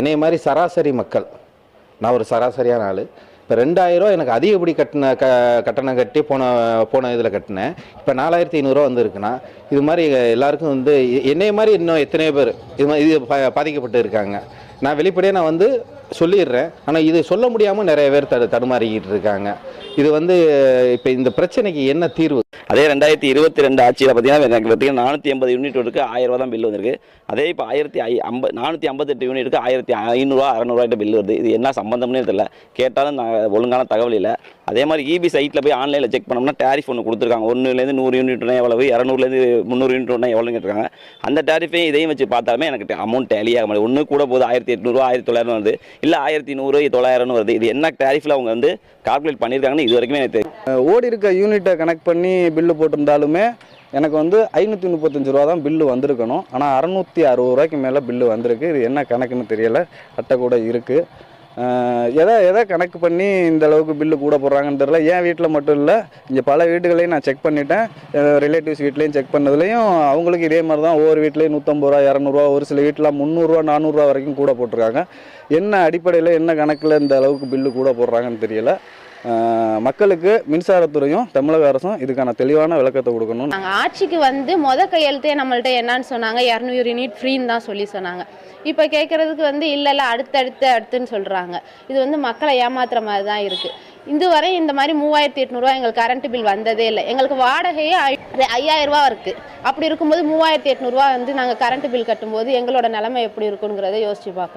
என்னைய மாதிரி சராசரி மக்கள், நான் ஒரு சராசரியான ஆள். இப்போ 2000 எனக்கு அதிகப்படி கட்டணம் கட்டி போன இதில் கட்டினேன். இப்போ 4500 வந்திருக்குன்னா, இது மாதிரி எல்லாருக்கும் என்னைய மாதிரி இன்னும் எத்தனையோ பேர் இது பாதிக்கப்பட்டு இருக்காங்க. நான் வெளிப்படையாக சொல்லிடுறேன். ஆனால் இது சொல்ல முடியாமல் நிறைய பேர் தடுமாறிக்கிட்டு இருக்காங்க. இது இப்போ இந்த பிரச்சனைக்கு என்ன தீர்வு? அதே 2022 ஆட்சியில் பார்த்தீங்கன்னா 480 யூனிட்டுக்கு 1000 ரூபா தான் பில் வந்திருக்கு. அதே இப்போ 458 யூனிட்டுக்கு 1500 600 பில் வருது. இது என்ன சம்பந்தம்னே தெரியல. கேட்டாலும் ஒழுங்கான தகவல் இல்லை. அதே மாதிரி இபி சைட்டில் போய் ஆன்லைனில் செக் பண்ணோம்னா டேரிஃப் ஒன்று கொடுத்துருக்காங்க. 1லேருந்து 100 யூனிட்னா எவ்வளவு, 200லேருந்து 300 யூனிட்னா எவ்வளோன்னு கேட்டிருக்காங்க. அந்த டேரிஃபையும் இதையும் வச்சு பார்த்தாலுமே எனக்கு அமௌண்ட் டேலி ஆக மாட்டேங்குது. ஒன்று கூட போது 1800 1900 வருது, இல்லை 1100 900 வருது. இது என்ன டேரிஃபில் அவங்க கால்குலேட் பண்ணியிருக்காங்கன்னு இது வரைக்குமே எனக்கு தெரியும். ஓடி இருக்க யூனிட்டை கனெக்ட் பண்ணி பில்லு போட்டிருந்தாலுமே எனக்கு 535 ரூபா தான் பில்லு வந்திருக்கணும். ஆனால் 660 ரூபாய்க்கு மேலே பில்லு வந்திருக்கு. இது என்ன கணக்குன்னு தெரியலை. அட்டை கூட இருக்குது. எதை கணக்கு பண்ணி இந்த அளவுக்கு பில்லு கூட போடுறாங்கன்னு தெரியல. என் வீட்டில் மட்டும் இல்லை, இங்கே பல வீடுகளையும் நான் செக் பண்ணிட்டேன். ரிலேட்டிவ்ஸ் வீட்லேயும் செக் பண்ணதுலேயும் அவங்களுக்கு இதே மாதிரி தான். ஒவ்வொரு வீட்லேயும் 150 ரூபா 200 ரூபா, ஒரு சில வீட்டில் 300 ரூபா 400 ரூபா வரைக்கும் கூட போட்டிருக்காங்க. என்ன அடிப்படையில் என்ன கணக்கில் இந்த அளவுக்கு பில்லு கூட போடுறாங்கன்னு தெரியல. மக்களுக்கு மின்சாரத்துறையும் தமிழக அரசும் இதுக்கான தெளிவான விளக்கத்தை கொடுக்கணும். நாங்கள் ஆட்சிக்கு கையெழுத்தே நம்மள்ட்ட என்னன்னு சொன்னாங்க, 200 யூனிட் ஃப்ரீன்னு தான் சொன்னாங்க. இப்போ கேட்குறதுக்கு இல்லை அடுத்துன்னு சொல்கிறாங்க. இது மக்களை ஏமாத்துற மாதிரி தான் இருக்குது. இதுவரை இந்த மாதிரி 3800 ரூபா எங்களுக்கு கரண்ட் பில் வந்ததே இல்லை. எங்களுக்கு வாடகையே 5000 ரூபா இருக்குது. அப்படி இருக்கும்போது 3800 ரூபா நாங்கள் கரண்ட் பில் கட்டும்போது எங்களோட நிலைமை எப்படி இருக்குங்கிறத யோசிச்சு பார்க்கணும்.